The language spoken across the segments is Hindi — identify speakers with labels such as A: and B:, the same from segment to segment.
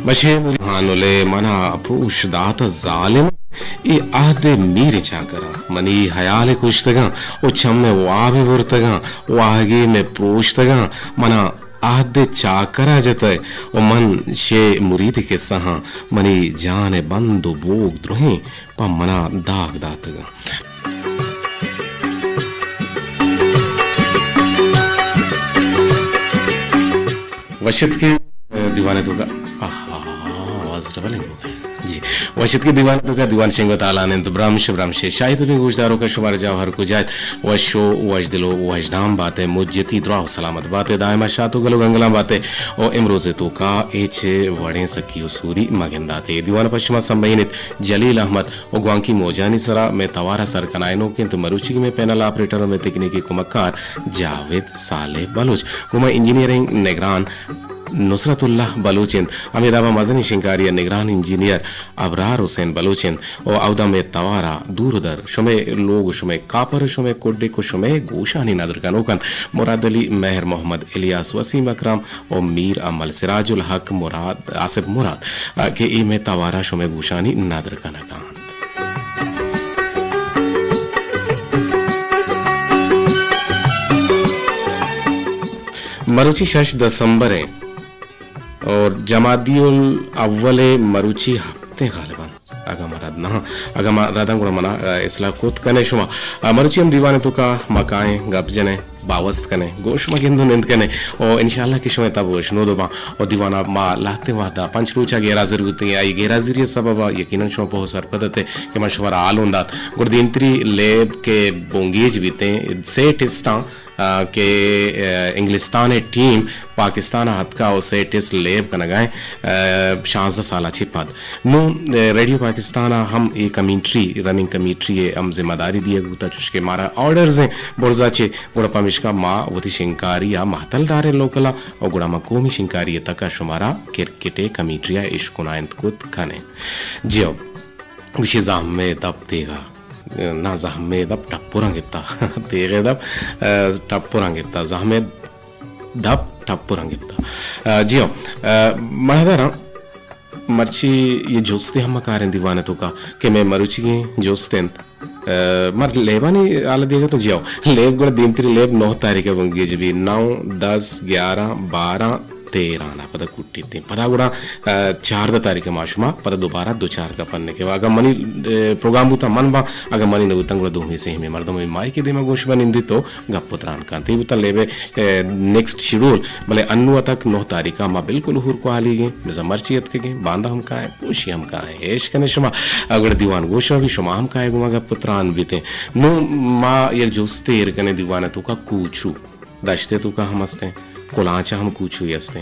A: Başı hanule mana apuş dağıta zalim e ahde mire çakara mani hayale kuştaga o çamme vaave vurtaga wahage me pushtaga mana ahde çakara jatay o man she muridi ke saha mani jane bandu bog drohi pa mana daag dataga वशत के दीवाने तो का आवाज डबल जी वशत के दीवाने तो का दीवान सिंह ताला ने तो ब्राह्मण शायद भी गुजदारों का शुमार जाओ हर को जाए वशो वश दिलो वश नाम बातें मुज्जती द्राव सलामत बातें दायमा शातु गलो गंगला बातें ओ इमरोजे तो का एच वड़े सकियो सूरी मगेंदा थे दीवान पश्चिमा संबंधित जलील अहमद ओ ग्वांकी मोजानी सरा में तवारा सर कनाइनो के तो मरुचि में पैनल ऑपरेटरों में तकनीकी कुमक्कार जावेद साले बलूच कुमा इंजीनियरिंग निगरान नुसरतुल्लाह बलूचिन अमीराबा मजनी शिंकारिया निगरान इंजीनियर अबरार हुसैन बलूचिन और अवदा में तवारा दूरदर शुमे लोग शुमे कापर शुमे कोड्डे को शुमे गोशानी नदर कनोकन मुराद अली मेहर मोहम्मद इलियास वसीम अकरम और मीर अमल सिराजुल हक मुराद आसिफ मुराद के ई में तवारा शुमे गोशानी नदर कनकान मरुचि 6 दिसंबर है और जमादियुल अव्वले मरुचि हफ्ते गालिबन अगर मरादा गुण मना इसला कोत कने शुमा मरुचि हम दीवाने तो का मकाएं गपजने बावस्त कने गोश मगिंदु निंद कने और इंशाल्लाह की शुमे तब वशनो दोबा और दीवाना मा लाते वादा पंच रोचा गेरा जरूरत आई गेरा जरिए सबब यकीनन शो पो सरपदते के मशवरा आलोंदात गुरदींत्री लेब के बोंगेज बीते से टेस्टा के इंग्लिस्तान टीम पाकिस्तान हत्का उसे टेस्ट लेब का नगाए 16 साल पद नो रेडियो पाकिस्तान हम ये कमेंट्री रनिंग कमेंट्री हम जिम्मेदारी दिए गुता चुस्के मारा ऑर्डर्स हैं बोरजाचे गुड़ा पमिश्का माँ वती शिंकारी या महतलदारे लोकला और गुड़ा मकोमी शिंकारी तक शुमारा क्रिकेटे कमेंट्रिया इश्कुनायंत कुत खाने जियो विशे जाम में तब देगा ना जहमेद अब टप्पुरंगिप्ता तेगेदब टप्पुरंगिप्ता जहमेद दब टप्पुरंगिप्ता जियो महदरा मर्ची ये जोस्ते हम कारें दीवाने तो का कि मैं मरुचि जोस्तेंत मर लेबानी आला देगा तो जियो लेब गुड़ा दिन तेरे लेब 9 तारीख है बंगी जबी 9 10 11 12 13 ना पता कुट्टी थी पता गुड़ा 4 तारीख माशुमा पता दोबारा 2-4 का पन्ने के अगर मनी प्रोग्राम बुता मन बा अगर मनी न बुता गुड़ा दोही से में मर्दों में माई के दिमा गोश बनिंदी तो गपुत्रान कांति बुता लेबे नेक्स्ट शेड्यूल भले अन्नु तक 9 तारीख मा बिल्कुल हुर को आली गे मिजा मर्चियत के बांधा हम का है पूछी हम का है एश कने शुमा अगर दीवान गोशा भी शुमा हम का है गुमा गपुत्रान बीते नो मा ये जोस्ते कने दीवाना तो का कूचू दशते तो का हमस्ते कोलाचा हम कूचू यस्ते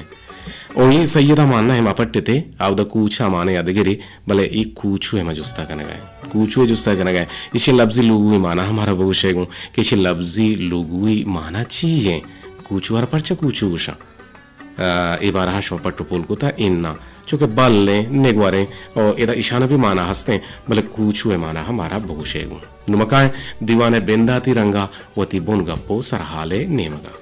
A: और ये सैयदा मानना है मापट्टे थे आव द कूचा माने यादगिरी भले एक कूचू है मजुस्ता करने गए कूचू है जुस्ता करने गए इसे लफ्जी लुगुई माना हमारा बहुशेगु कि इसे लफ्जी लुगुई माना चीजें कूचू हर परचा कूचू गुशा इबारा शो पट्टू पोल को था इन्ना चूंकि बल ने नेगवारे और इधर इशाना भी माना हंसते भले कूचू है माना हमारा बहुशेगु नुमकाए दीवाने बेंदाती रंगा वती बुन गप्पो सरहाले नेमगा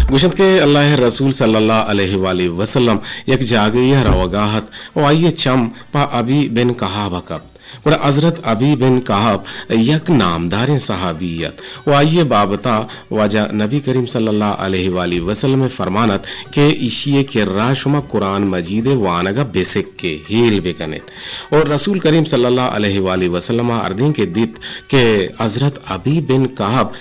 A: गुशत के अल्लाह रसूल सल्लल्लाहु अलैहि वसल्लम एक जागिया रवगाहत और आइए चम पा अबी बिन कहाब कब और हजरत अबी बिन कहाब यक नामदार सहाबियत और आइए बाबता वजह नबी करीम सल्लल्लाहु अलैहि वसल्लम फरमानत के इशिए के राशुमा कुरान मजीद वानगा बेसिक के हील बेकनेत और रसूल करीम सल्लल्लाहु अलैहि वसल्लम अर्दिन के दित के हजरत अबी बिन कहाब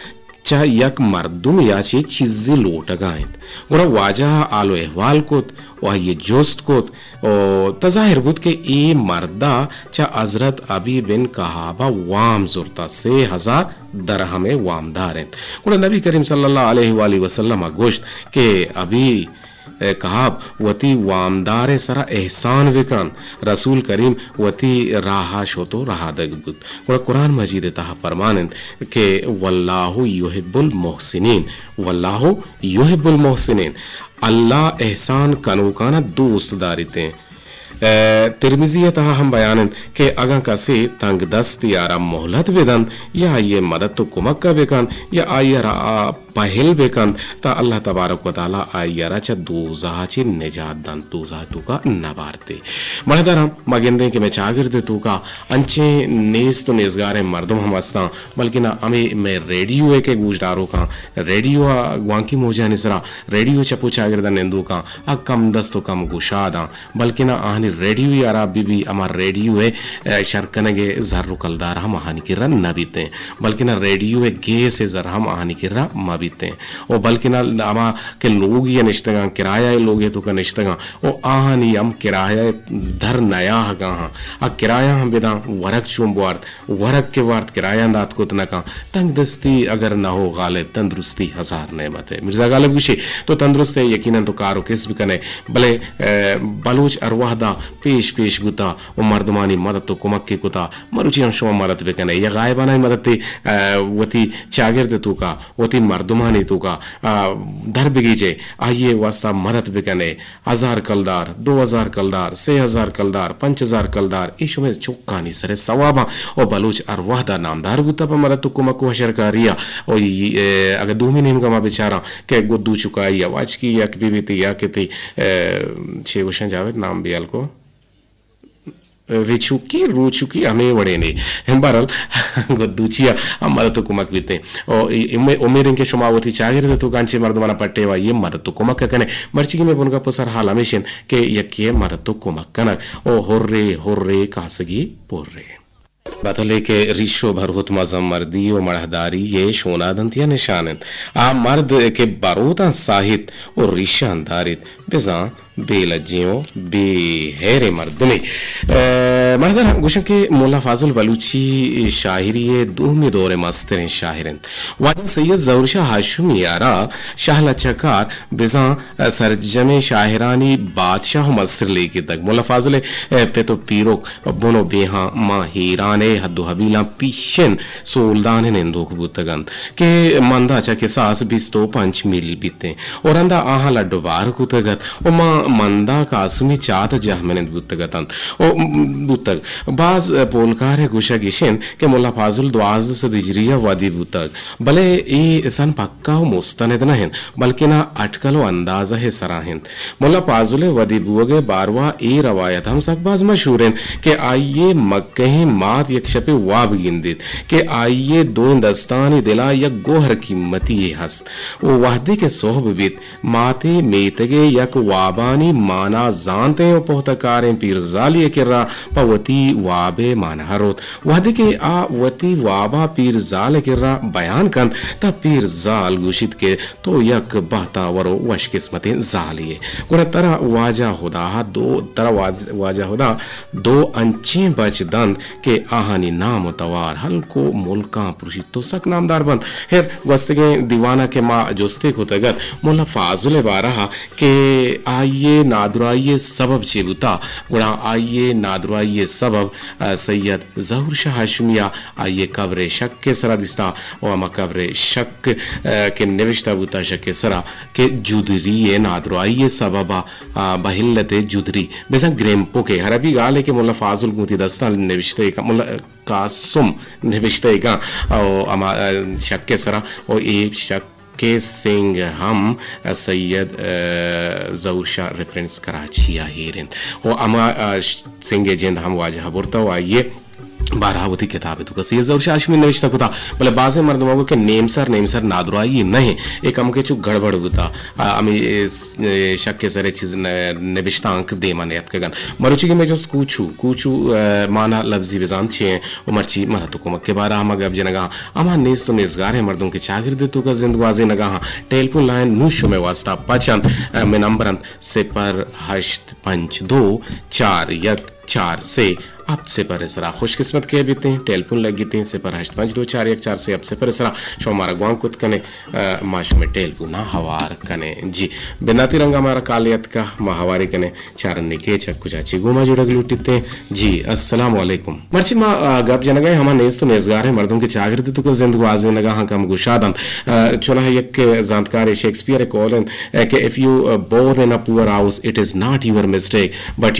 A: चा यक मर्दुम याची चीज़ें लोट गाएं और वाजह आलो अहवाल कोत और ये जोस्त कोत और तज़ाहिर बुत के ए मर्दा चा हजरत अबी बिन कहाबा वाम जुरता 6,000 दरहम वामदार हैं और नबी करीम सल्लल्लाहु अलैहि वसल्लम गोश्त के अबी कहाब वती वामदार सरा एहसान विकन रसूल करीम वती राहा शोतो राहा दगबुत और कुरान मजीद तहा फरमानंद के वल्लाहु युहिब्बुल मोहसिनीन वल्लाहु युहिब्बुल मोहसिनीन अल्लाह एहसान कनूकाना दोस्त दारिते तिरमिजी तहा हम बयान के अगा कसे तंग दस्त यारा मोहलत बेदन या ये मदद तो कुमक का बेकान या आयरा पहल बेकंद ता अल्लाह तबारक व ताला आयराचा दोजाची निजात दान दोजा तुका नबारते मणदरम मगिंदे के मैं चागिरदे तुका अंचे नेस तो नेजगारे मर्दम हम अस्ता बल्कि ना हमें मैं रेडियो के गुजदारों का रेडियो वांकी मोजा निसरा रेडियो चपू चागिरदा नेंदू का आ कम दस्तो कम गुशादा बल्कि ना आनी रेडियो यारा बीबी अमर रेडियो है शरकनगे जर्रु कलदार हम आहानी किरा नबीते बल्कि ना रेडियो गे से जर हम आहानी किरा मबीते और बल्कि ना अमा के लोग ये निश्तगा किराया लोग तो का निश्तगा ओ आहानी हम किराया धर नया हगा आ किराया हम बेदा वरक चुम वरक के वार्त किराया दात को तना का तंग दस्ती अगर ना हो गालिब तंदुरुस्ती हजार नेमत है मिर्जा गालिब गुशी तो तंदुरुस्त है यकीनन तो कारो किस भी कने भले बलूच अरवाहदा पेश पेश गुता और मर्दमानी मदद तो कुमक के कुता मरुचि हम शो मदद भी कने या गायबाना मदद वती चागिरद तू का वती मर्दमानी तू का दर बिगीजे आइए वास्ता मदद भी कने 1000 कलदार 2000 कलदार 6000 कलदार 5000 कलदार ईशो में चौकानी सरे सवाबा और बलूच अरवाहदा नामदार गुता पर मदद तो कुमक को हशरकारिया और अगर दूमी नेम का बेचारा के गुद्दू चुका या वाच की या बीबी थी या के थी छे वशन जावेद नाम बियाल को रिचुकी रुचुकी हमें बड़े नहीं हम बरल गुद्दूचिया हम मदद तो कुमक बीते और उम्मीद के शुमावती चागिर तो कांचे मर्दमाना पट्टे वा ये मदद तो कुमक कने मर्ची में बुनका पुसर हाल हमेशन के यके मदद तो कुमक कनक ओ होर्रे कासगी पोर्रे बतले के रिशो भरहुत मजम मर्दी और मड़हदारी ये शोनादंतिया निशानन आ मर्द के बारोता साहित और रिशान धारित बेजा बेलज्जियों बेहरे मर्दुमे मर्दन गुशन के मोला फाजुल बलूची शाहिरी दूमी दौरे मस्तरें शाहिरन वाजन सैयद जहूर शाह हाशमी यारा शाह लचकार बेजा सरजमे शाहिरानी बादशाह मस्तर लेके तक मोला फाजुल पे तो पीरोक बोनो बेहा माँ हीराने हद्दो हबीला पीशन सोलदान नेंदोक बुतगन के मंदा चा के सास बिस्तो 5 मील बीते और अंदा आहा लड्डो बार कुतगत ओ माँ मंदा कासुमी चात जहमने बुतगतन ओ बुतग बाज पोलकार है गुशा गिशन के मोला फाजुल द्वाज सदिजरिया वादी बुतग भले ए सन पक्का हो मुस्तनद न हैं बल्कि ना अटकलो अंदाजा है सराहन मोला फाजुल वादी बुगे बारवा ए रवायत हम सकबाज मशहूर हैं के आइए मक्के मात यक्षपे वाब गिंदित के आइए दो दस्तानी दिला या गोहर कीमती हस ओ वादे के सोहब बित माते मेतगे यक वाबानी माना जानते हो पोहतकारें पीर जालिए किर्रा पवती वाबे मानहरोत वादे के आ वती वाबा पीर जाल किर्रा बयान कन ता पीर जाल गुशित के तो यक बहता वरो वश किस्मतें जालिए गुना तरा वाजा हुदा दो अंचे बच दंद के आहानी नाम तवार हल्को मुल्का पुरुषित तो सक नामदार बंद हेर वस्तगे दीवाना के माँ जोस्ते को तगत मुल्ला फाजुल बारहा के आइए नादुराइए सबब चेबुता गुणा आइए नादुराइए सबब सैयद जहूर शाह हाशमिया आइए कब्र शक के सरा दिस्ता और अमा कब्र शक के निविष्टा बुता शक के सरा के जुदरी नादुराइए सबबा बहिल्लते जुदरी बेसा ग्रेम्पो के हरबी गाले के मुल्ला फाजुल गुती दस्ता निविष्टे का मुल्ला कासुम निविष्टे का और अमा शक के सरा और एक शक के सिंह हम सैयद जहूर शाह रेफरेंस कराची आहिरन और अमा सिंह जेंद हम वाजह बुरता आइए बारहावती किताब है तो कसी जहूर शाह हाशमी नविश्ता कुता बोले बाजे मर्दों के नेम सर नादुराई नहीं एक हम के चुक गड़बड़ होता हमें शक के सरे चीज नविश्ता अंक दे माने याद कगन मरुचि के में जो कूचू माना लफ्जी बेजान छे उमरची मरा तो कुमक के बारा हम गब जनगा अमा नेस तो नेसगार है मर्दों के चागिर तो का जिंदवाजे नगा टेलीफोन लाइन नुशो में वास्ता पचन में नंबर 08524 से अब से परिसरा खुशकिस्मत के बीते हैं टेलीफोन लगी हैं से पर 852414 से अब से परिसरा शो हमारा गुआं कुत कने माशु में टेलीफोन ना हवार कने जी बिनाती रंग हमारा कालियत का महावारी कने चारने के चक्कू चाची गुमा जुड़ग लुटिते जी अस्सलाम वालेकुम मर्ची मा गप जन गए हमारे नेस तो नेसगार है मर्दों के चागिर तो जिंदगी आजे लगा हाँ कम गुशादन चुना है एक जानकार शेक्सपियर कॉलन कि if you born in a poor house it is not your mistake but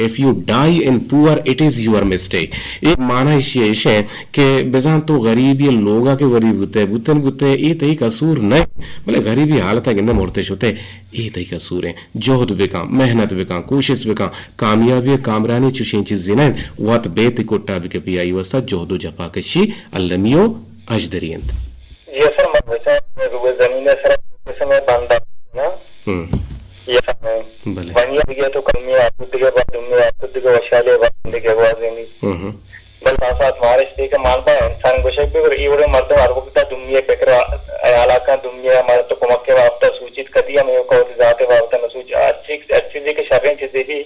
A: if you die in poor never it is your mistake. एक माना इशे के बेजान तो गरीब ये लोगा के गरीब होते बुतन बुते ये तई कसूर नहीं भले गरीबी हालत है गिंदे मोरते होते ये तई कसूर है जोहद बेका मेहनत बेका कोशिश बेका कामयाबी कामरानी चुशें चीज जिने वत बेत कोट्टा बिके पियाई वस्ता जोहदो जपा के शी अल्लमियो अजदरियंत
B: ये सर मत बचा जमीन सर समय बांधा ना ये
A: भले
B: वनिया दिया तो कमी आपको दिखे बात तुमने आपको दिखे वशाले बात दिखे आवाज नहीं बल साथ मारिश देके मानता है इंसान को शक भी और ये बड़े मर्द मार्गों की दुनिया पेकर आलाका दुनिया मर्द तो कुमक्के वापता सूचित कदिया में को जाते वापता न सूच अच्छी अच्छी जी के शर्रें चीजें भी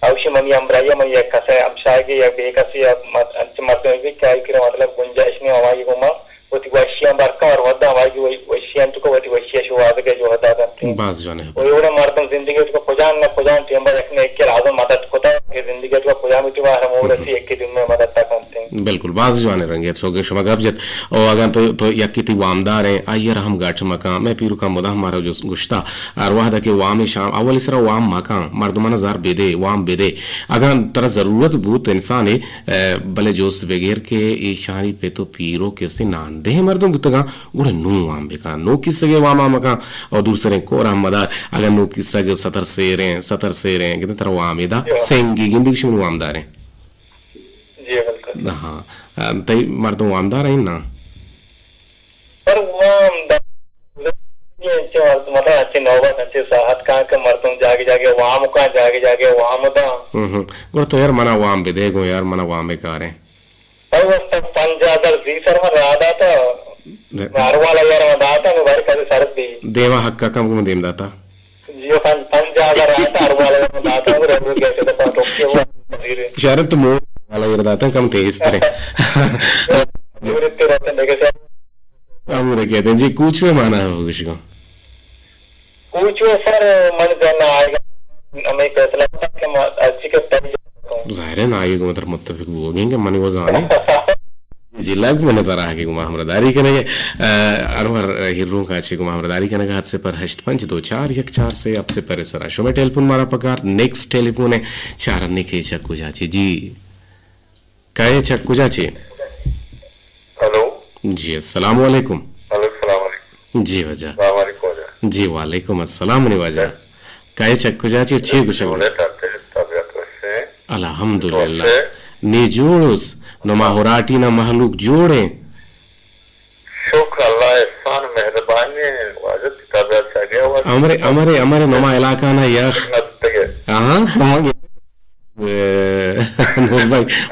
B: अवश्य मनी अम्ब्राया मनी एक कसे अमशागे या बेकसी या अच्छे मर्द में भी क्या करे मतलब गुंजाइश नहीं हमारी गुमा वो वशियां बरका और वद्दा हमारी वशियां तो को वो वशिया शुरुआत के जो होता था
A: बाज जाने
B: वो ये बड़े मर्द जिंदगी तो पुजान न पुजान टेम्बर रखने एक के राजन मदद होता है कि जिंदगी तो पुजान में तो हम और ऐसी एक के दिन में मदद तक करते हैं
A: बिल्कुल बाज जाने रंगे सोगे शमा गबजत और अगर तो यकिति वामदार है आयर हम गाठ मका मैं पीरू का मुदा हमारा जो गुश्ता और वादा के वाम शाम अवल इसरा वाम मका मर्दमाना जार बेदे वाम बेदे अगर तरह जरूरत बहुत इंसान है भले जोस्त बगैर के ईशानी पे तो पीरो के से नान दे मर्दों बुतगा गुड़े नू वाम बेका नो किसगे वामा मका और दूसरे को रहमदार अगर नो किसगे सतर से रे कितने तरह वामेदा सेंगी गिंदी कुछ वामदार है
B: जी बिल्कुल
A: हाँ तई मर्दों वामदार है ना
B: पर वो ये अच्छे मतलब अच्छे नौबत अच्छे साहत कहाँ के मर्दों जागे जागे वाम कहाँ जागे वाम दा
A: वो तो यार मना वाम भी देखो यार मना वाम बेकार है
B: पर वो सब पंजादर जी सर में राधा तो नारवाला यार दाता ने बार करे सरद दी
A: देवा हक्का कम को देम दाता
B: जियो पंजादर राता नारवाला में दाता को रंग गया तो पाटो के वो
A: शरत मो वाला यार दाता कम थे इस तरह
B: निवृत्ति रहते देखे से
A: हम रे कहते हैं जी कुछ में माना है कुछ को
B: कुछ सर मन जाना आएगा हमें फैसला कि अच्छी के तरीके
A: जाहिर है ना आएगा मतलब मुत्तफिक हो गएंगे मन वो जाने जिला को मैंने तरह के गुमा हमरदारी करेंगे अरवर हिर्रों का अच्छी गुमा हमरदारी करेंगे हाथ से पर हष्ट पंच 2-4-1-4 से अब से पर सरा शो में टेलीफोन मारा पकार नेक्स्ट टेलीफोन है चार अन्य के चक्कू जाचे जी कहे चक्कू जाचे
B: हेलो
A: जी अस्सलाम वालेकुम
B: हेलो सलाम अलैकुम
A: जी वजह
B: सलाम अलैकुम
A: जी वालेकुम अस्सलाम वजह कहे चक्कू जाचे अच्छी कुछ अल्हम्दुलिल्लाह ने जोड़ोस नमा होराटी ना महलूक जोड़े
B: शुक्र अल्लाह एहसान मेहरबानी वाजत तबियत से गया
A: हमारे नमा इलाका ना यार हाँ भाई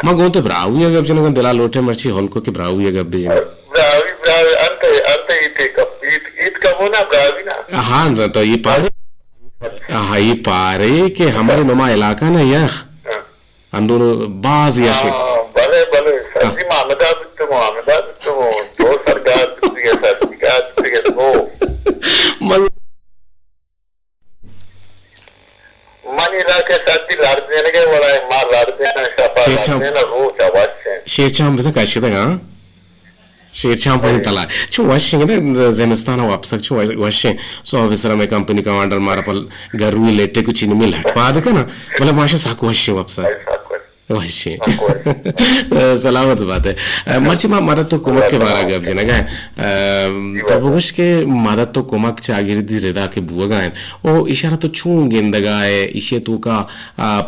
A: मैं गो तो ब्राऊ है गब जन दिला लोटे मर्ची हल्को के ब्राऊ है गब भी
B: ब्रावी अंत ईद का वो ना ब्रावी ना
A: हाँ तो ये पारे के हमारे नमा इलाका ना यार अंदर बाज या
B: भले सर्दी मामदा तो सरकार ये सरकार ये वो मनी इलाके सर्दी लड़ देने के वाला है मार लड़ देना शपा लड़ देना रोज आवाज से
A: शेरशाम बस कैसे तक शेरशाम पर तला छो वाशिंग ने ज़ेमिस्तान वापस छो वाशिंग सो ऑफिसर में कंपनी कमांडर मारा पल गरुई लेटे कुछ नहीं मिल हट पाद का ना मतलब माशा साको वाशिंग वापस वाशी सलामत बात है मर्ची मा मदद तो कुमक के बारा गब जना गए तो बुश के मदद तो कुमक चागिरदी रिदा के बुआ गए ओ इशारा तो छू गेंदगाए इशे तो का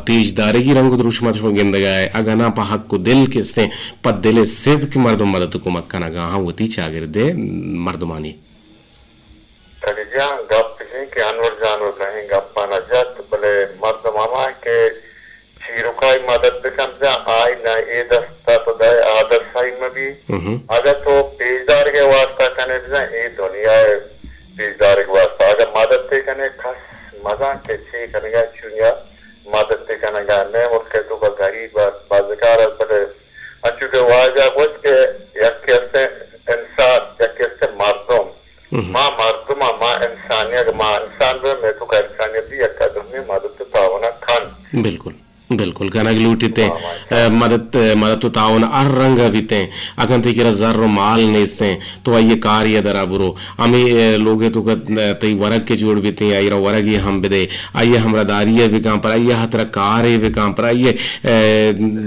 A: पेशदारी की रंग दुरुष्मा छू गेंदगाए अगना पहक को दिल के से पद दिले सिद्ध की मर्द मदद तो कुमक का ना गाहां होती चागिरदे मर्दमानी
B: कलिजा गप के अनवर जानवर कहीं गप पाना जत भले मर्द मामा के चीरुकाई मदद पे समझा आई ना ये दस्ता तो दे आदर साई में भी अगर तो पेशदार के वास्ता कने ना ये दुनिया है पेशदार के वास्ता अगर मदद पे कने खास मजा के ची कने का चुनिया मदद पे कने का ने और के तो गरीब बाज़कार पर अच्छे के वाजा कुछ के यक्के से इंसान यक्के से मर्दों माँ मर्दों माँ इंसानियत माँ इंसान में तो का इंसानियत भी यक्का दुनिया मदद तो तावना खान
A: बिल्कुल बिल्कुल कनक लूटिते मदद तो तावन अर रंग बीते अकन ते किरा जर्रो माल नेसे तो आइए कार्य दरा बुरो अमी लोगे तो तई वरग के जोड़ बीते आइरा वरग ये हम बिदे आइए हमरा दारिये भी काम पर आइए हतरा कार्य भी काम पर आइए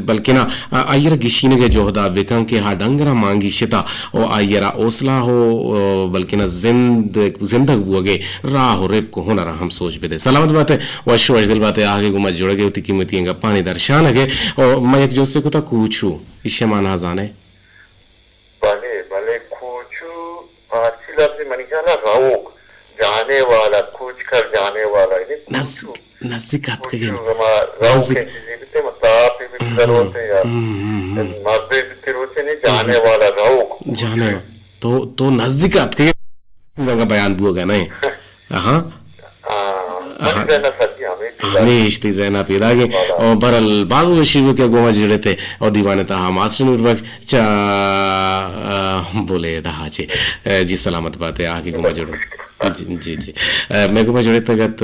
A: बल्कि ना आइरा गिशीने के जोहदा बेकं के हा डंगरा मांगी शिता ओ आइरा ओसला हो बल्कि ना जिंदग बुगे राह हो रेप को होना हम सोच बिदे सलामत बात है वश वश दिल बात है आगे गुमा जोड़ गए उती कीमती पानी दर्शान है और मैं एक जोसे को कूचू इसे माना जाने
B: भले भले खूचू फारसी लफ्ज मनीषाला राउक जाने वाला कूच कर जाने वाला
A: नज़दीकात के
B: राउक के जीविते मताप भी जरूरत है यार मर्दे भी रोते नहीं जाने वाला राउक
A: जाने तो नज़दीकात के जगह बयान बुआ नहीं हाँ हमेश थी जैना पैदा के और बरल बाजू शिव के गोमा जड़े थे और दीवाने था हम आश्रम उर्वक चा बोले दहा चे जी सलामत बात है आगे गोमा जोड़े जी जी मैं गोमा जोड़े तगत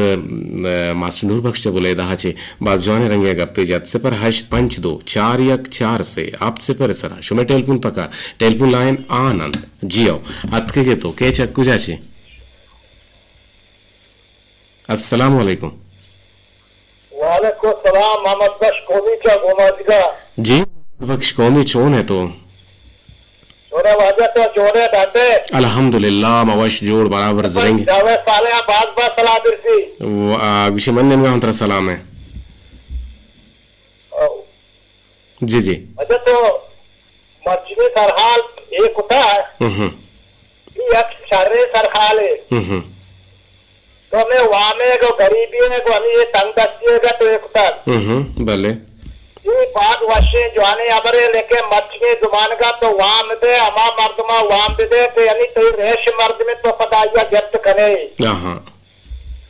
A: मास्टर नूर बख्श बोले दहा चे बाज जवाने रंगे गप्पे जात से पर हश 52414 से आपसे पर सरा शुमे टेलीफोन पका टेलीफोन लाइन आनंद जियो अतके के तो के चक्कू जाचे अस्सलाम वालेकुम
C: वालेकुम सलाम मोहम्मद बख्श कौमी क्या गोमाजिगा
A: जी बख्श कौमी चोन है तो
C: छोरे वाजा तो जोड़े डाटे
A: अल्हम्दुलिल्लाह मवश जोड़ बराबर जरेंगे
C: जावे साले बाज बाज सलाम दिरसी
A: विषय मन में हम तरह सलाम है जी जी
C: अच्छा तो मर्जी सरहाल एक होता है ये शर्रे सरहाल है तो मैं वहाँ में को गरीबी है को हमें ये तंग दस्तिएगा तो एक तक
A: भले
C: ये बात वशे जाने अबरे लेके मच्छी जुमान का तो वहाँ में दे अमा मर्द में वहाँ में दे तो यानी तो रेश मर्द में तो पता आया व्यक्त करे
A: हाँ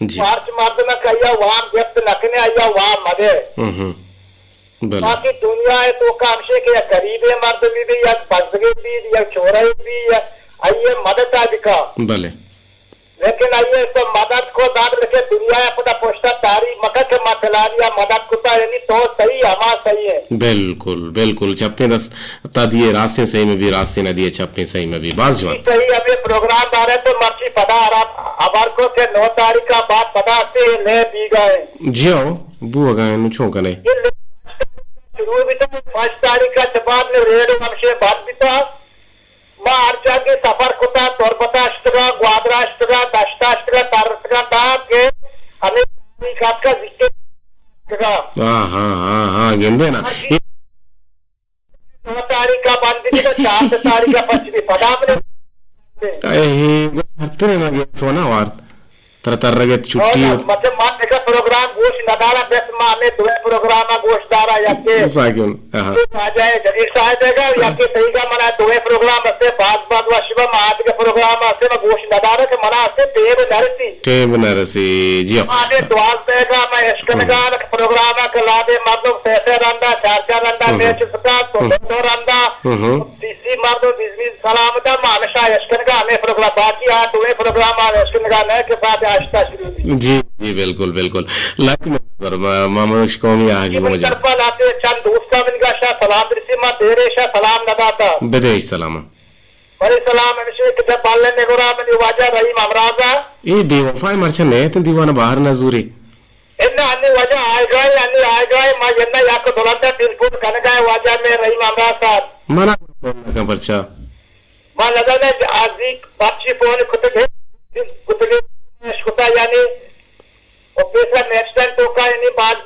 A: जी
C: मार्च मर्द में कहिया वहाँ व्यक्त नखने आया वहाँ मदे बाकी दुनिया है तो काम से कि गरीबे मर्द भी या बजगे भी या छोरे भी या आइए मदद अधिका
A: भले
C: लेकिन आइए तो मदद को दाद रखे दुनिया अपना पोस्टा तारी मदद के मतला दिया मदद को यानी तो सही हमारा सही है
A: बिल्कुल बिल्कुल चप्पे रस दिए रास्ते सही में भी रास्ते न दिए चप्पे सही में भी बाज जवान
C: सही अभी प्रोग्राम आ रहे तो मर्जी पता अबार को के 9 तारीख का बाद पता से ले दी गए
A: जियो बुआ गए नु छो कने
C: शुरू भी तो 5 तारीख का जवाब ने रेड हमसे बात भी था मां अर्जा के सफर कोता तोरपताष्टगा ग्वाद्राष्टगा दष्टाष्टगा तारष्टगा था के हमें खात का जिक्र
A: हाँ गेंदे ना
C: 9 तारीख का बंद भी तो 4 तारीख का पश्चिमी पता
A: आपने ना गे सोना वार तर रगे छुट्टी
C: मतलब मान देखा प्रोग्राम गोश नदारा बेस में दो प्रोग्राम गोश दारा याके
A: साकिन
C: आ जाए जगीर साहब देगा याके सही का मना दो प्रोग्राम से बाद वशिवा माद के प्रोग्राम से गोश नदारा के मना से टेब नरसी
A: जी
C: आने द्वाल देगा मैं इश्कनगान प्रोग्राम के लादे मतलब पैसे रंदा चार रंदा मैच सका तो रंदा सीसी मर्दो बिजली सलामता मानशा इश्कनगा में प्रोग्राम बाकी आ दो प्रोग्राम आ इश्कनगा ने के साथ
A: जी जी बिल्कुल बिल्कुल लाइक मामूश कौमी आगे मुझे
C: तरफा लाते चंद दोस्त का इनका शाह सलाम दिरसी मां तेरे शाह सलाम नदाता
A: विदेश सलाम
C: बड़े सलाम हमेशा कि जब पालने नेगोरा में निवाजा रहीम अमराजा
A: ये बेवफाई मर्चन है तो दीवाना बाहर नजूरी
C: इन्ना अन्य वजह आए गए मां जन्ना याको दोलंता टेलीफोन करने गए वजह में रहीम अमराजा
A: मना का पर्चा
C: मां लगा ने आजिक बातची फोन कुतगे शुता यानी और पैसा नेक्स्ट टाइम तो का यानी बात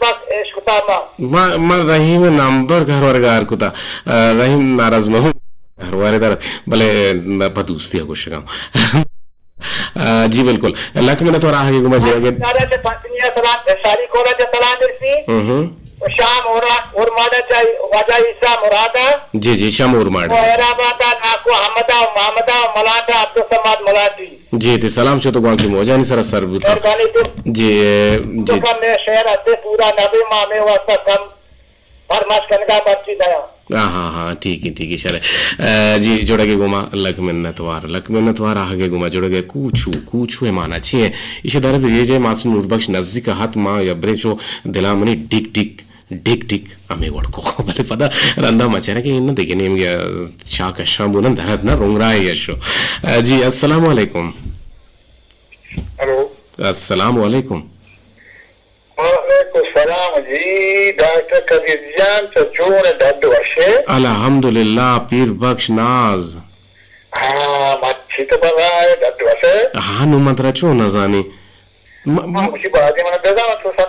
C: शुता
A: मा रहीम नंबर घर वर्गार कुता रहीम नाराज महू घर वाले दर भले पदूस्ती कुछ का जी बिल्कुल लक में तो राह के गुमा जाएंगे
C: दादा से पत्नियां सलाम सारी कोरा जो सलाम दिरसी शाम और मादा चाहिए वजह ईसा मुरादा
A: जी शाम और मादा
C: हैदराबाद नाको हमदा मामदा मलाटा अब्दुल समाद मलाटी
A: जी ते सलाम छो तो गवा की मोजानी सर सरबुता जी
C: तो कम में शहर आते पूरा नबी मामे वास्ता कम फरमाश करने का बच्ची दया
A: हाँ ठीक है शरे जी जोड़ा के गुमा लक मिन्नतवार आगे गुमा जोड़ा के कूछू है माना छिए इसे दर भी ये जे मासूम नूरबख्श नजदीक हाथ मां या ब्रेचो दिलामनी डिक डिक डिक आम्ही वडको भले पदा रंदा मचारा की इन देखे निಮಗೆ ಶಾಕ ಶಾಂಬುನ ದರದ್ನ ರುಂಗ್ರಾಯ ಯಶೋ जी अस्सलाम वालेकुम
B: हेलो
A: अस्सलाम वालेकुम
B: वालेकुम सलाम जी डॉक्टर कबीर जान तो जोन दर्द वशे
A: अल्हम्दुलिल्लाह पीर बख्श नाज
B: हाँ मच्छी तो बना है दर्द वशे
A: हाँ नु मंत्रा चो न जानी
B: मुझे बाजी मन दे दाओ तो सब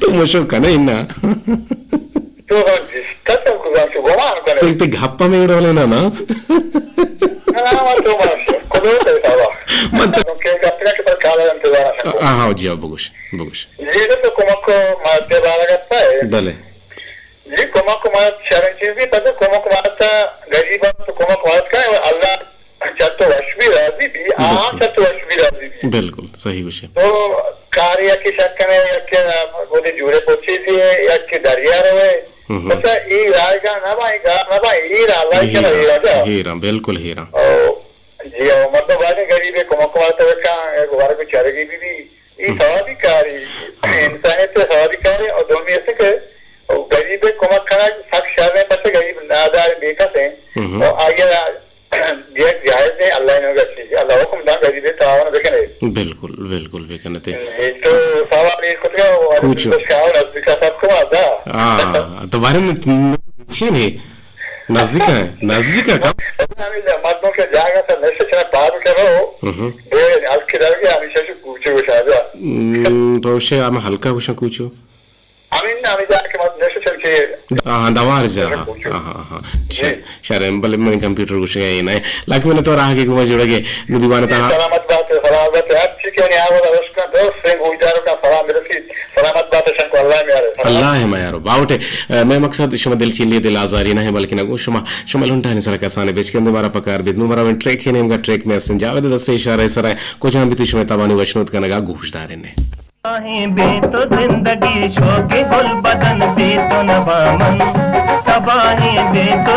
A: तो मुशो कने इन्ना
B: तो जिसका तो कुछ गोमान करे
A: तो गप्पा में इडोले ना
B: ना तो मास कोदो तो सावा
A: मत
B: के गप्पा के पर काला इंतजार है
A: हाँ जी बगुश बगुश
B: ये तो कोमको मारते बाला करता है
A: भले
B: ये कोमको मार शरण चीज भी पता कोमको मारता गरीब तो कोमको मारत का अल्लाह चतो वशवी राजी भी चतो वशवी राजी भी
A: बिल्कुल सही विषय
B: तो कार्य की शक्ल में या बोले जुड़े पोची थी या के दरिया रहे मतलब ये रायगा ना भाई ये राला चला ये राजा
A: हीरा बिल्कुल हीरा
B: जी मतलब वाले गरीब है कोमको मारता का गुबार को चढ़ेगी भी ये स्वाधिकारी इंसान तो स्वाधिकारी और दोनों ऐसे के गरीब है कोमक खाना साक्षात में पता गरीब नादार देखा थे और आगे दिया जायज है अल्लाह ने गच्छी अल्लाह हुक्म दा गरीब है तावन देखने
A: बिल्कुल बिल्कुल देखने थे
B: तो सवाल ये कुछ
A: कुछ
B: शावर अफ्रीका सब को आता
A: तो बारे में छे नहीं नजदीक है कब
B: मर्दों के जाएगा तो नशे चला पार करो आज के दर के हमेशा से पूछो शायद
A: तो उसे हम हल्का कुछ
B: आमीन ना हमें जाके मत नशे चल के
A: हाँ दवार जा हाँ शर्म भले मैंने कंप्यूटर कुछ ये नहीं लाइक मैंने तो आगे को जुड़ेगे दीवाने था
B: सलामत बात है अच्छी क्या नहीं आवाज़ उसका दोस्त से गुजारो का सलाम मेरे की सलामत बात है शंकर अल्लाह है मैं यारो बाउटे मैं मकसद शुमा दिल चिल्ली दिल आजारी नहीं बल्कि ना शुमा लुंटा नहीं सरा कैसाने बेच के अंदर हमारा पकार बिद मुमरा में ट्रैक ही नहीं उनका ट्रैक में असन जावे दस से इशारा सरा कुछ हम भी तुझमें तबानी वचनोत का नगा घुषदारे ने
D: बे तो जिंदगी शोक गुल बदन से तो नबामन तबाही बे तो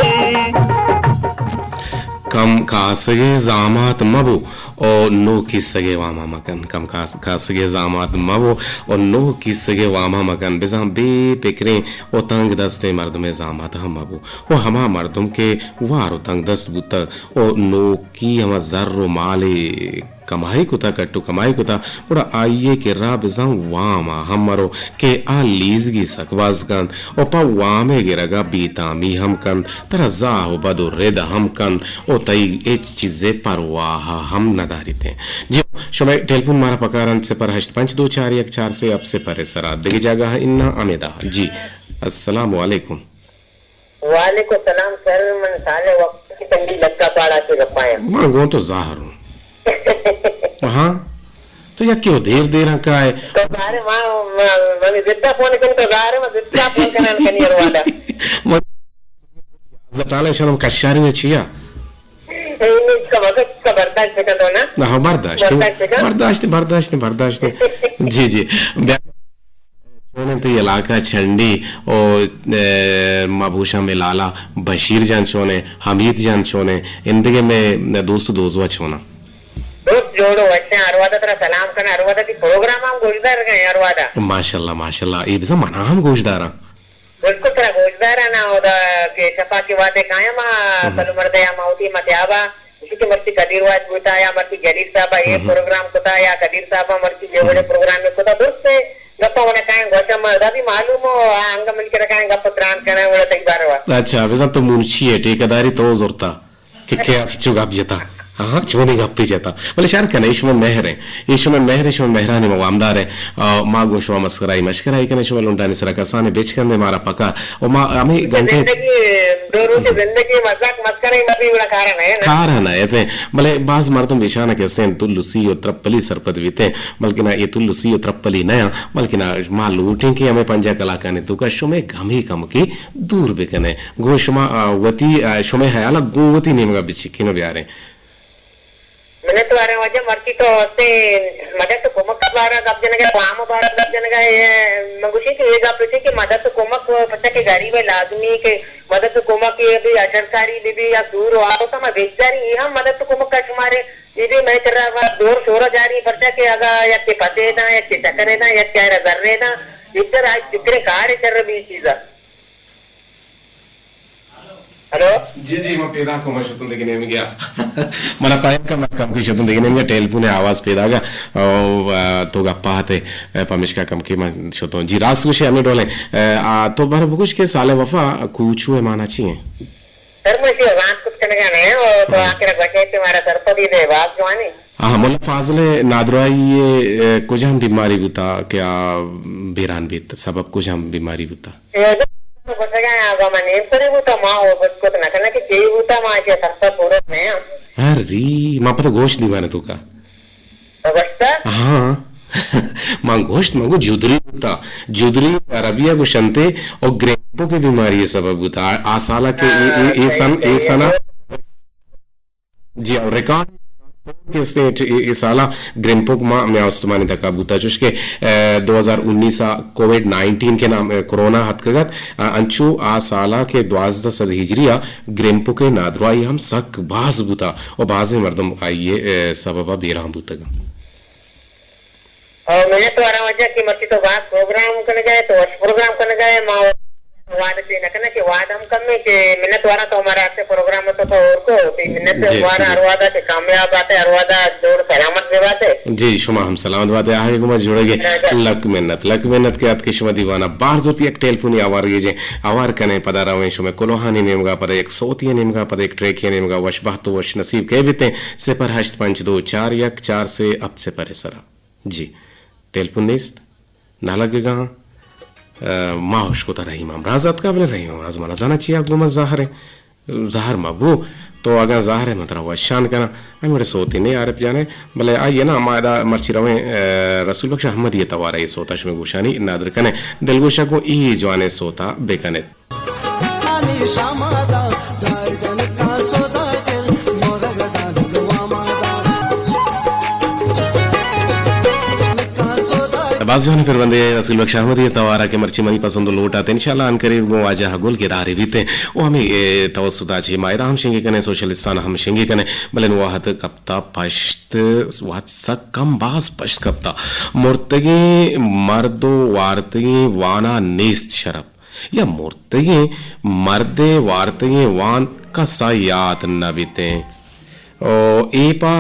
A: कम कासगे जामात मबो और नो किसगे वामा मकन कम कासगे जामात मबो और नो किसगे वामा मकन बेजा बे पिकरे ओ तंग दस्ते मर्दम जामात हम मबो ओ हमा मर्दम के वारो तंग दस्त बुत ओ नो की हम जर्रो माले कमाई कुता कट्टू कमाई कुता उड़ा आइए के राब जां वामा हमरो के आ लीजगी सकवाज कन ओ पा वामे गिरगा बीतामी हम कन तरा जाहो बदो रेद हम कन ओ तई ए चीजे परवाह हम नदारिते जी शुमे टेलीफोन मारा पकारन से पर 8241 से अब से परे सरा देगी जगह इन्ना अमेदा जी अस्सलाम वालेकुम
E: वालेकुम सलाम सर मन साले वक्त की तंगी लक्का पाड़ा के गप्पाया
A: मां गो तो जाहिर हाँ तो या क्यों देर का है
E: तो बारे मैं जितना फोन कर तो बारे में जितना फोन करना कनी रवादा
A: जटाले शर्म कशारी ने छिया
E: इसका वक्त का बर्दाश्त कर दो ना
A: हाँ बर्दाश्त जी सोने तो इलाका छंडी और माभूषा में लाला बशीर जान सोने हमीद जान सोने इंदगे में दोस्त छोना
E: दोस्त जोड़ो अच्छा अरवादा तेरा सलाम करना अरवादा की प्रोग्राम हम गोजदार गए अरवादा
A: माशाल्लाह ये बिजा मना हम गोजदारा
E: उसको तेरा गोजदार है ना ओदा के सफा की बातें कायम सलू मर्दया माउती मत्याबा इसी के मर्ती कदीर वाज बुता या मर्ती जलील साहब ये प्रोग्राम कोता या कदीर साहब मर्ती ये बड़े प्रोग्राम में कोता दोस्त से गप्पा होने काहे गोचा मर्दा भी मालूम हो अंग मिल के काहे गप्पा त्राण करने वाला तई बार वा
A: अच्छा बिजा तो मुंशी है ठेकेदारी तो जोरता कि क्या चुगाप जता हाँ चोनी गप्पी जाता बोले शार कने इसमें मेहर है इसमें मेहरानी मवामदार है माँ गोशवा मस्कराई मशकराई कने इसमें लुंटाने सरा कसाने बेच करने मारा पका और माँ हमें घंटे
E: जिंदगी मजाक मस्कराई मत भी बड़ा कारण है
A: ते बोले बाज मर्दम निशाना के सेन तुल्लुसी और त्रप्पली सरपद बीते बल्कि ना ये तुल्लुसी और त्रप्पली नया बल्कि ना माँ लूटें कि हमें पंजा कलाकाने तो का शुमे घमी कम की दूर बेकने गोशमा वती शुमे हयाला गोवती नेमगा बिचिकिनो ब्यारे
E: मैंने तो अरे वजह मर्ची तो से मदद कुमक बारा गप जन के काम बारा गप जन का मंगुशी के एक आप कि मदद कुमक पता के गरीब है लाजमी के मदद कुमक ये भी अजरकारी बीबी या दूर आओ तो मैं बेचारी ये हम मदद कुमक का तुम्हारे ये भी मैं कर रहा दूर शोर जारी पता के अगर या के पते ना या के चक्कर ना या क्या रजर ना इधर आज जिक्र कार्य कर रही चीज हेलो
A: जी जी मैं पैदा को मैं शुतुन देखने में गया मला पायन का मैं कम की शुतुन देखने में टेलीफोन आवाज पैदा का तो गप्पा आते पमिश का कम की मैं शुतुन जी रास कुछ हमें डोले तो बार बुकुश के साले वफा कुछ हुए माना चाहिए
E: सर मैं सी बात कुछ करने का नहीं और तो आखिर बचे के हमारा सरपदी दे बात जवानी
A: हाँ मुल्ला फाजले नादराई ये कुछ हम बीमारी बुता क्या बेरान बीत सबब कुछ हम बीमारी बुता
E: बसगा आगा मने परे बुता मां और बस को ना करना कि जेई बुता मां के सरपा पूरा में
A: अरे मां पता गोश्त दीवाने तू का
E: अवस्था
A: हाँ मां गोश्त मांगो जुदरी बुता जुदरी अरबिया को शंते और ग्रेपो की बीमारी है सबब बुता आसाला के ए सना जी और रिकॉर्ड के स्टेट ये साला ग्रेनपोक मां में आस्तमानी तक बुता चुके 2019 कोविड-19 के नाम कोरोना हतकगत अंचु आ साला के 12 सद हिजरिया ग्रेनपोक के नादराई हम सक बाज बुता और बाज मर्दम आइए सबबा बेराम बुतगा
E: और मैंने तो आरा वजह की मर्ची तो बात प्रोग्राम करने गए तो प्रोग्राम करने गए मां वाद से न करना कि वाद हम कम में कि मैंने द्वारा तो हमारा अच्छे प्रोग्राम तो और को मैंने तो द्वारा अरवादा के कामयाब आते अरवादा जोड़ सलामत में बात है जी
A: शुमा हम सलामत बात है आगे को मत जुड़ेंगे लक मेहनत के आत के शुमा दीवाना बाहर जोती एक टेलीफोन आवार ये जे आवार कने पदारा वे शुमा कोलोहानी नेमगा पर एक सोती नेमगा पर एक ट्रेक नेमगा वशबाह तो वश नसीब के बीते से पर 852 1 4 से अब से परे सरा जी टेलीफोन निस्त ना लगेगा माहुश को तरह इमाम राजात का बले रही हूँ राजमाना जाना चाहिए आपको मत ज़ाहर मबू तो अगर ज़ाहर है मतलब वह शान करना हम मेरे सोते नहीं आरफ जाने भले आइए ना हमारा मर्ची रवे रसूल बख्श अहमद ये तवारा ये सोता शुमे गुशानी नादर कने दिलगोशा को ई जवाने सोता बेकने बाजुआने फिर बंदे रसूल बख्श अहमद ये तवारा के मर्ची मनी पसंद लोट आते इंशाल्लाह अन करीब गो आजा हगुल के दारे बीते वो हमें तवसुदा ची मायरा हम शेंगे कने सोशलिस्तान हम शेंगे कने बलन वाहत कप्ता पश्त वात सकम बास पश्त कप्ता मुर्तगे मर्दो वार्तगे वाना नेस्त शरब या मुर्तगे मर्दे वार्तगे वान का सायात न बीते और एपा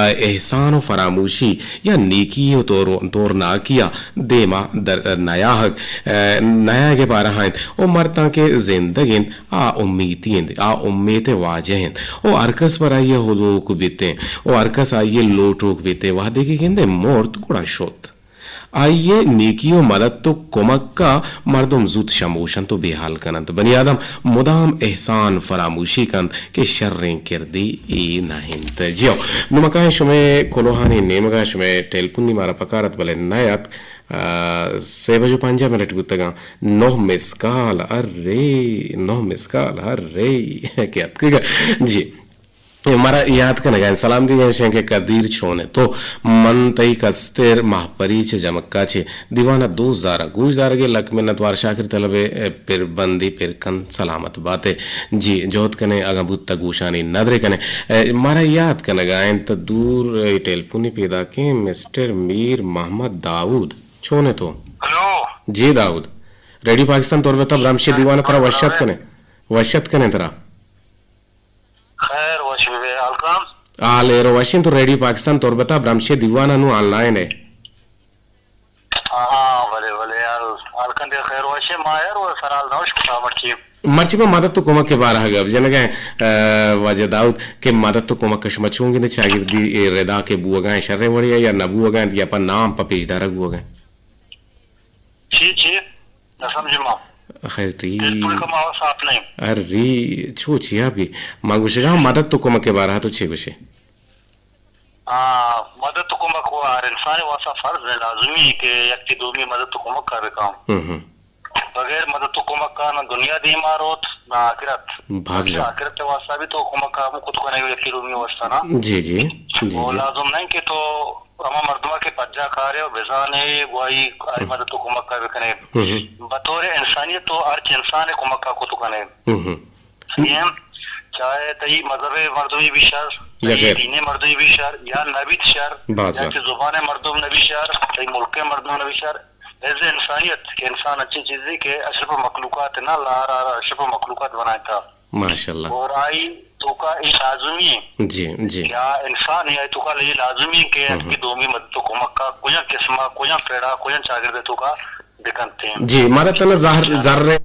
A: एहसान और फरामोशी या नेकी तोर ना किया देमा दर नया हक नया के बारह हैं और मरता के जिंदगी आ उम्मीद आ उम्मीद वाजह और अरकस पर आइए हुदो को बीते और अरकस आइए लोटो को बीते वह देखे कहते मोर्त गुड़ा शोत आइए नेकियों मदद तो कुमक का मर्दम जुत शमोशन तो बेहाल कनंत बनी आदम मुदाम एहसान फरामोशी कंत के शर्रें किरदी ई नाहिंत जियो नुमका शुमे कोलोहानी नेमगा शुमे टेलपुनी मारा पकारत बले नायक से बजो 5 मिनट गुतगा 9 मिसकाल अरे क्या जी हमारा याद का नगान सलाम दी शंके कदीर छोने तो मन तई कस्तेर महपरी छे जमक्का छे दीवाना 2000 गुजदार के लक में नतवार शाकिर तलबे फिर बंदी फिर कन सलामत बातें जी जोत कने अगा बुत्ता गुशानी नदरे कने हमारा याद का नगान तो दूर टेलपुनी पैदा के मिस्टर मीर मोहम्मद दाऊद छोने तो
B: हेलो
A: जी दाऊद रेडियो पाकिस्तान तौर पर रामशे दीवाना तरह वशत कने तरह
B: खैर वशबे अलकाम
A: आलेरो वाशिन तो रेडियो पाकिस्तान तौर बता ब्राह्मशे दीवाना नु ऑनलाइन है
B: हां भले यार अलकन दे खैर वशे मा यार वो सराल नौश को मर्ची
A: मर्ची में मदद तो कुमक के बारह गब जनगे वजह दाऊद के मदद तो कुमक कश मचूंगे ने शागिर्दी रेदा के बुआ शर्रे वड़िया या नबू गए या पर नाम पर पेजदार बुआ गए
B: छी ना समझ मा
A: खैरी
B: नहीं
A: अरे छो छिया भी मांगुशेगा मदद तो कुमक के बारह तो छे गुशे
B: मदद तो कुमक हुआ इंसान वासा फर्ज है लाजमी के यक्ति दूमी मदद तो कुमक कर काम
F: बगैर मदद तो कुमक का ना दुनिया दी मारोत ना आखिरत
A: भाजरा
F: आखिरत के वास्ता भी तो कुमक का खुद को नहीं यकी रूमी वास्ता ना
A: जी जी जी
F: वो
A: जी
F: लाजुम नहीं कि तो अमा मर्दमा के पज्जा कार्य और बेजाने वही आई मदद तो कुमक का बिकने बतौर इंसानियत तो हर इंसान है कुमक का खुद कने सेम चाहे तई मजहब मर्दवी भी शर
A: या
F: दीने मर्दवी भी शर या नबी शर
A: बाज़
F: या कि जुबान मर्दम नबी शर तई मुल्क मर्दम नबी शर एज इंसानियत के इंसान अच्छी चीज है कि अशरफ मखलूकात ना लार अशरफ मखलूकात बनाया था
A: माशाल्लाह
F: और आई तो का एक लाजमी है
A: जी जी
F: क्या इंसान है तो का ये लाजमी के की दोमी मत तो कुमक्का कोया किस्मा कोया पेड़ा कोया चागिर तो का दिखते हैं
A: जी मारा तना ज़र्रे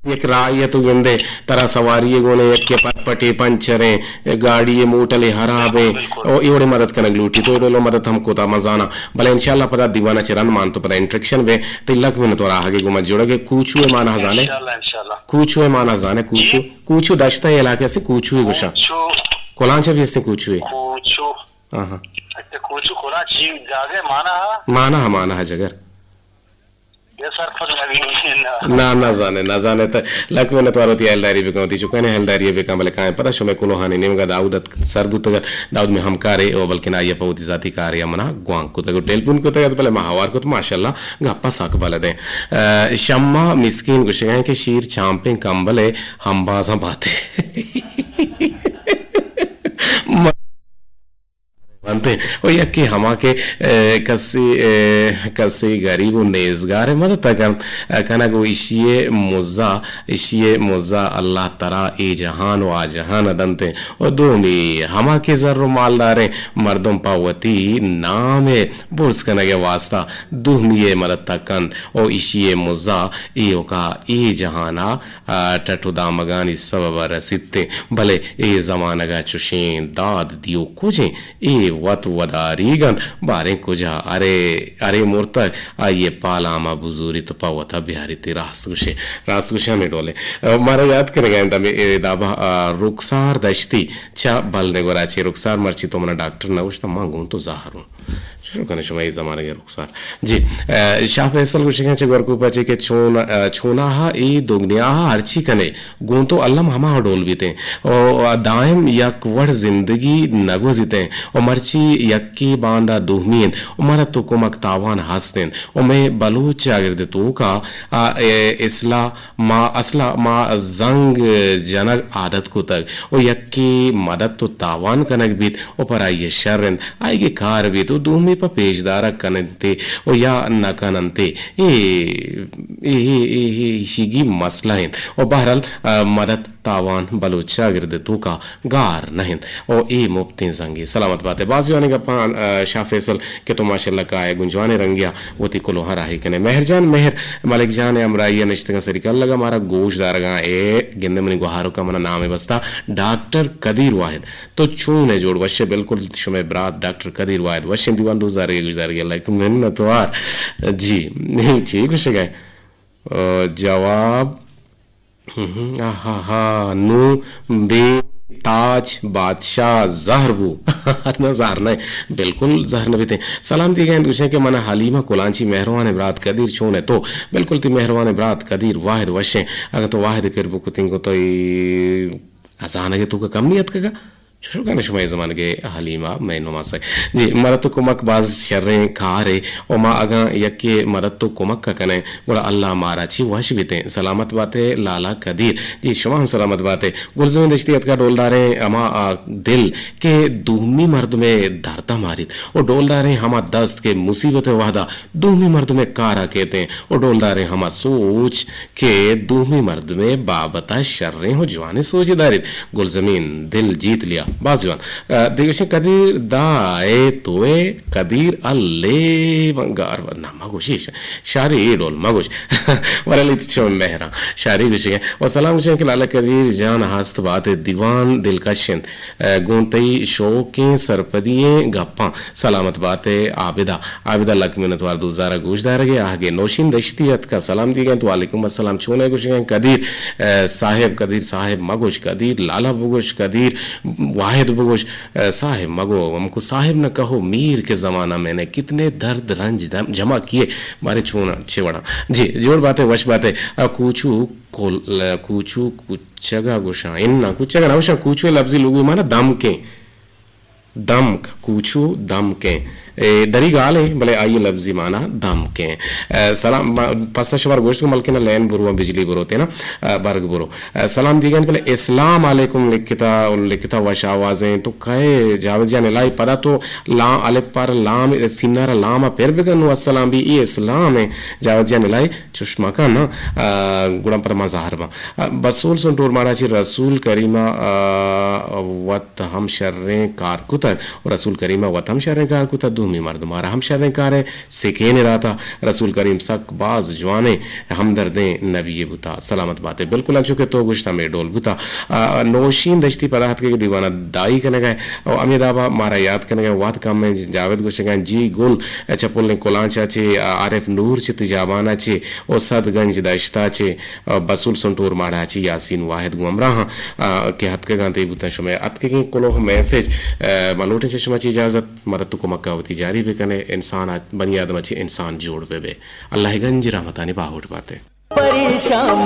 A: एक रायत गिंदे तरह सवारी गोने एक पटे पंचरे गाड़ी मोटले हराबे और इवड़े मदद कनक लूटी तो इडोलो मदद हमको ता मजाना भले इंशाल्लाह पता दीवाना चरन मान तो पता इंट्रैक्शन वे तिलक में तो आगे गुमा जुड़गे कूचू माना जाने
F: इंशाल्लाह
A: कूचू माना जाने कूचू कूचू दश्ता इलाके से कूचू ही गुशा कोलांचा भी इससे कूचू है
F: कूचू
A: हां
F: अच्छा कूचू कोला ची जागे माना है जगह ये सर फल लगी
A: ना जाने तो लक में तो आरोती हलदारी भी कहती चुका ने हलदारी भी काम लेका है पता शुमे कुलोहानी नेमगा दाऊद सरबुत दाऊद में हम कारे ओ बल्कि ना ये पौती जाति कार्य मना ग्वांग को तो टेलीफोन को तो पहले महावार को तो माशाल्लाह गप्पा साक बाले दे शम्मा मिस्किन गुश गए कि शीर चांपे कंबले हम बाजा बाते बनते और यक्की हमा के कसी गरीब नेजगार है मदद तक कना को इशिये मुज़ा अल्लाह तरा ए जहान व जहान दंते और दोमी हमा के जर्रो मालदारे मर्दम पावती नाम बुर्स कना के वास्ता दुहमिये मदद तकन और इशिये मुज़ा ए का ए जहाना टटु दामगानी सबब रसिते भले ए जमाना का चुशें दाद दियो कुजे ए वत वदारीगन बारे कुजा अरे मुर्तक आइए पालामा बुजूरी तो पावता बिहारी ती रासगुशे में डोले मारा याद करेगा तमे दाबा रुखसार दश्ती चा बलने गोराची रुखसार मर्ची तो मना डॉक्टर ना उष्टा मांगूं तो जाहरूं शुरू करने शुमा ये ज़माने के रुखसार जी शाह फैसल कुछ कहें चेक वर्कू पचे के छोना हा ए दोगनिया हा हरची कने गुण तो अल्लाह हमा डोल बीते और दायम यक वड़ जिंदगी नगो जिते और मर्ची यक्की बांदा दुहमीन और मरा तो कुमक तावान हंसतें और मैं बलूच अगर दे तो का इसला मा जंग जनक आदत को तक और यक्की मदद तो तावान कनक बीत और पर आइए शर्रन आइए कार भी तो दुहमी पर पेशदारा कनते और या न कनते शिगी मसला है और बहरहाल मदद तावान बलूचा गिरद तू का गार नहीं और ए मुफ्ती जंगी सलामत बात है बाज़ का पान शाह फैसल के तो माशाल्लाह का है गुंजवाने रंगिया वो ती कुलो हरा ही कने मेहरजान मेहर मलिक जान अमराइया नश्ते का सरिकल लगा हमारा गोश दारगा ए गिंदे मनी गुहारो का मना नाम है बस्ता डॉक्टर कदीर वाहिद तो छूने जोड़ वश्य बिल्कुल शुमे ब्रात डॉक्टर कदीर वाहिद वश्य दीवान गुजार गया लाइक मिन्नतवार जी नहीं ठीक कुछ गए जवाब नु बे ताज बादशाह जहरबू ना जहर नहीं बिल्कुल जहर न बीते सलाम दी गए दूसरे के मना हलीमा कुलांची मेहरवान ब्रात कदीर छोन है तो बिल्कुल ती मेहरवान ब्रात कदीर वाहिद वशे अगर तो वाहिद फिर बुकुतिंग को तो अजान है तो का कम नियत का शुरू करने शुमाई ज़माने के हलीमा मैं नुमास जी मरद तो कुमक बाज शर्रें खारे और माँ अगा यके मरद तो कुमक का कने बोला अल्लाह मारा छी वश बीते सलामत बातें लाला कदीर जी शुमा हम सलामत बातें गुलजों दश्तियत का डोलदारे अमा दिल के दूमी मर्द में धरता मारी और डोलदारे हमा दस्त के मुसीबत वादा दूमी मर्द में कारा कहते हैं और डोलदारे हमा सोच के दूमी मर्द में बाबता शर्रें हो जवाने सोचदारित गुलजमीन दिल जीत लिया बाजवान देखिए कदीर दाए तोए कदीर अल्ले बंगार ना मगोशिश शारी डोल मगोश वरलित चो मेहरा शारी विषय और सलाम विषय के लाला कदीर जान हास्त बात दीवान दिलकशन गोंतई शौके सरपदिए गप्पा सलामत बातें आबिदा लक मिनतवार दूसरा गोशदार गए आगे नौशीन दश्तियत का सलाम दिए गए तो वालेकुम अस्सलाम छोने कुछ कदीर साहेब मगोश कदीर लाला बुगोश कदीर वाहिद बगोश साहिब मगो हमको साहिब न कहो, मीर के ज़माना मैंने कितने दर्द रंज जमा किए मारे छूना छेवड़ा। जी जोड़ बातें वश बातें कूचू कुचगा गुशा इन्ना कुचगा ना उशा कूचू लफ्ज़ी लोगों माना दम के दम कूचू दम के दरी गाले भले आइए लफ्जी माना दम के सलाम पासा शवार गोश्त मलके ना लैन बुरुआ बिजली बुरोते ना बर्ग बुरो सलाम दिगन पहले इस्लाम अलैकुम लिखता वश आवाजें तो कहे जावेद जान लाई पदा तो लाम अले पर लाम सिन्नारा लामा फिर बिगन अस्सलाम भी ये इस्लाम है जावेद जान लाई चुश्मा का ना गुणा पर मज़ाहर में बसूल सुन टूर मारा ची रसूल करीमा वत हम शर्रें कार कुतर और रसूल करीमा वत हम शर्रें कार कुतर दूमी मर्द मारा हम शर्रें कार है सिखे ने रहा रसूल करीम सक बाज जवाने हमदर्दें नबी बुता सलामत बातें बिल्कुल आ चुके तो गुश्ता में डोल बुता नौशीन दश्ती पराहत के दीवाना दाई करने गए और अमीदाबा मारा याद करने गए वाद काम में जावेद गुस्से गए जी गुल चपुल ने कोलांचा चे आरिफ नूर चे तिजाबाना चे और सदगंज दश्ता चे बसूल सुनटूर मारा चे यासीन वाहिद गुमराह के हत के गांते बुता शुमे अत के कोलो मैसेज मलोटे चे शुमा ची इजाजत मरतु को मक्कावती जारी भी कने इंसान बनी आदम अच्छी इंसान जोड़ पे बे अल्लाह गंज रहमतानी बाहुट बातें
G: परेशान